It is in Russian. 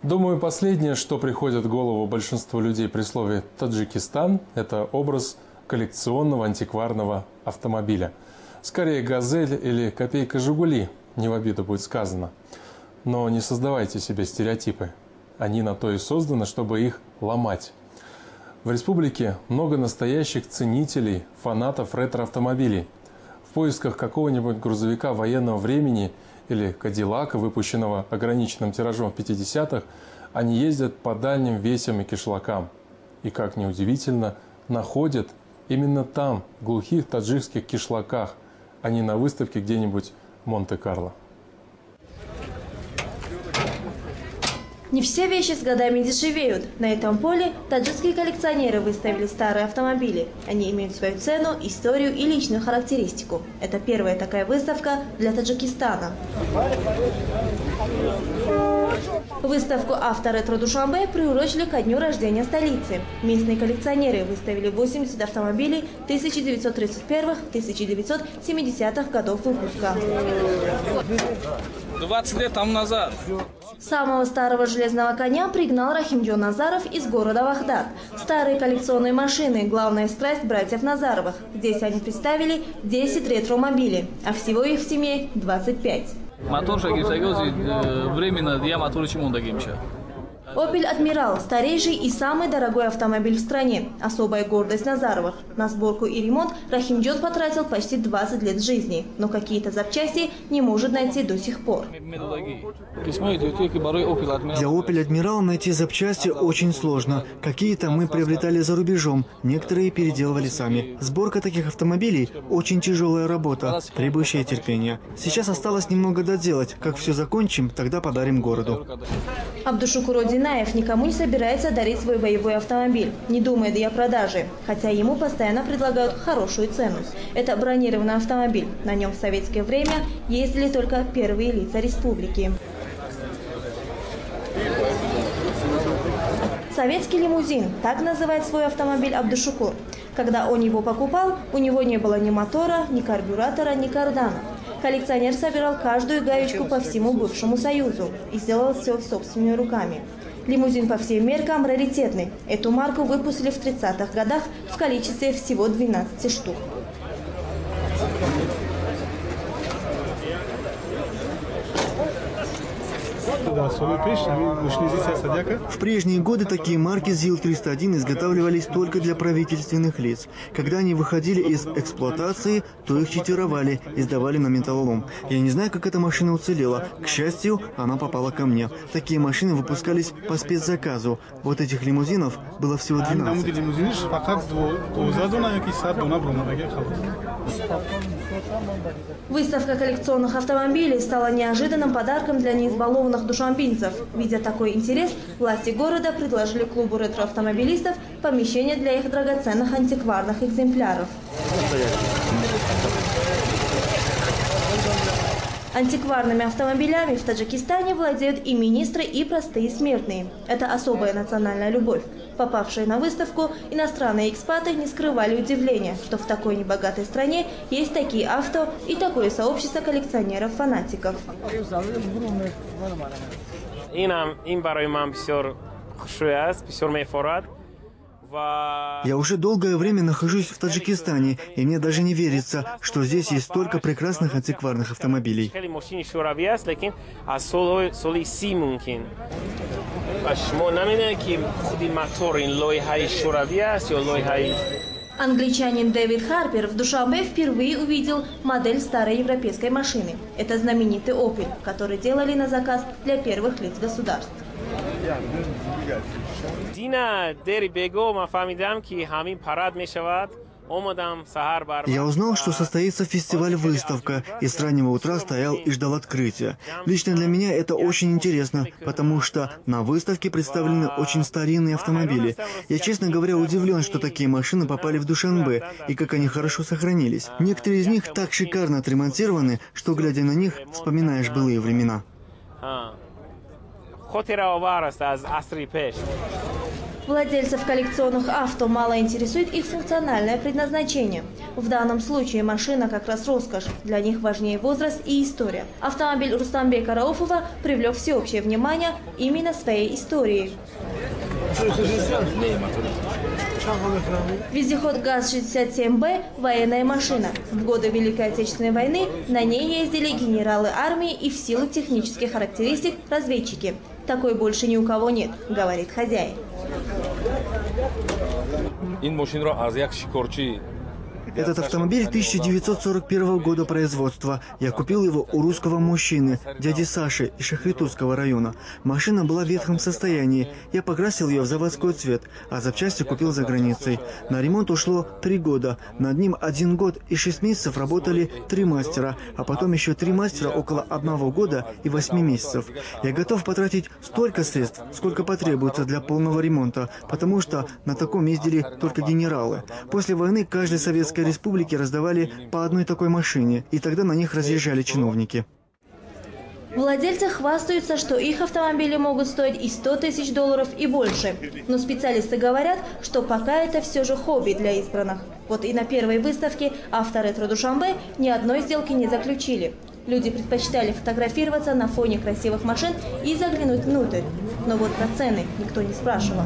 Думаю, последнее, что приходит в голову большинству людей при слове «Таджикистан», это образ коллекционного антикварного автомобиля. Скорее «Газель» или «Копейка Жигули», не в обиду будет сказано. Но не создавайте себе стереотипы. Они на то и созданы, чтобы их ломать. В республике много настоящих ценителей, фанатов ретро-автомобилей. В поисках какого-нибудь грузовика военного времени или Кадиллака, выпущенного ограниченным тиражом в 50-х, они ездят по дальним весям и кишлакам. И, как ни удивительно, находят именно там, в глухих таджикских кишлаках, а не на выставке где-нибудь в Монте-Карло. Не все вещи с годами дешевеют. На этом поле таджикские коллекционеры выставили старые автомобили. Они имеют свою цену, историю и личную характеристику. Это первая такая выставка для Таджикистана. Выставку «Авторетро Душанбе» приурочили ко дню рождения столицы. Местные коллекционеры выставили 80 автомобилей 1931-1970-х годов выпуска. 20 лет тому назад. Самого старого железного коня пригнал Рахимджон Назаров из города Вахдат. Старые коллекционные машины – главная страсть братьев Назаровых. Здесь они представили 10 ретромобилей, а всего их в семье 25. Мотор временно я мотор чемондагимча. «Опель Адмирал» – старейший и самый дорогой автомобиль в стране. Особая гордость Назаровых. На сборку и ремонт Рахимджон потратил почти 20 лет жизни. Но какие-то запчасти не может найти до сих пор. Для «Опель Адмирал» найти запчасти очень сложно. Какие-то мы приобретали за рубежом, некоторые переделывали сами. Сборка таких автомобилей – очень тяжелая работа, требующая терпения. Сейчас осталось немного доделать. Как все закончим, тогда подарим городу. Абдушукур Одинаев никому не собирается дарить свой боевой автомобиль, не думает и о продаже, хотя ему постоянно предлагают хорошую цену. Это бронированный автомобиль. На нем в советское время ездили только первые лица республики. Советский лимузин – так называет свой автомобиль Абдушукур. Когда он его покупал, у него не было ни мотора, ни карбюратора, ни кардана. Коллекционер собирал каждую гаечку по всему бывшему Союзу и сделал все собственными руками. Лимузин по всем меркам раритетный. Эту марку выпустили в 30-х годах в количестве всего 12 штук. В прежние годы такие марки ЗИЛ-301 изготавливались только для правительственных лиц. Когда они выходили из эксплуатации, то их читировали и сдавали на металлолом. Я не знаю, как эта машина уцелела. К счастью, она попала ко мне. Такие машины выпускались по спецзаказу. Вот этих лимузинов было всего 12. Выставка коллекционных автомобилей стала неожиданным подарком для неизбалованных душанбинцев. Видя такой интерес, власти города предложили клубу ретроавтомобилистов помещение для их драгоценных антикварных экземпляров. Антикварными автомобилями в Таджикистане владеют и министры, и простые смертные. Это особая национальная любовь. Попавшие на выставку, иностранные экспаты не скрывали удивления, что в такой небогатой стране есть такие авто и такое сообщество коллекционеров-фанатиков. Я уже долгое время нахожусь в Таджикистане, и мне даже не верится, что здесь есть столько прекрасных антикварных автомобилей. Англичанин Дэвид Харпер в Душанбе впервые увидел модель старой европейской машины. Это знаменитый «Опель», который делали на заказ для первых лиц государств. Я узнал, что состоится фестиваль-выставка, и с раннего утра стоял и ждал открытия. Лично для меня это очень интересно, потому что на выставке представлены очень старинные автомобили. Я, честно говоря, удивлен, что такие машины попали в Душанбе, и как они хорошо сохранились. Некоторые из них так шикарно отремонтированы, что, глядя на них, вспоминаешь былые времена. Владельцев коллекционных авто мало интересует их функциональное предназначение. В данном случае машина как раз роскошь. Для них важнее возраст и история. Автомобиль Рустамбека Рауфова привлек всеобщее внимание именно своей историей. Вездеход ГАЗ-67Б – военная машина. В годы Великой Отечественной войны на ней ездили генералы армии и в силу технических характеристик разведчики. Такой больше ни у кого нет, говорит хозяин. Этот автомобиль 1941 года производства. Я купил его у русского мужчины, дяди Саши из Шахритузского района. Машина была в ветхом состоянии. Я покрасил ее в заводской цвет, а запчасти купил за границей. На ремонт ушло 3 года. Над ним 1 год и 6 месяцев работали 3 мастера, а потом еще 3 мастера около 1 года и 8 месяцев. Я готов потратить столько средств, сколько потребуется для полного ремонта, потому что на таком ездили только генералы. После войны каждой советской республики раздавали по одной такой машине, и тогда на них разъезжали чиновники. Владельцы хвастаются, что их автомобили могут стоить и $100 000 и больше. Но специалисты говорят, что пока это все же хобби для избранных. Вот и на первой выставке «Авторетро Душанбе» ни одной сделки не заключили. Люди предпочитали фотографироваться на фоне красивых машин и заглянуть внутрь. Но вот про цены никто не спрашивал.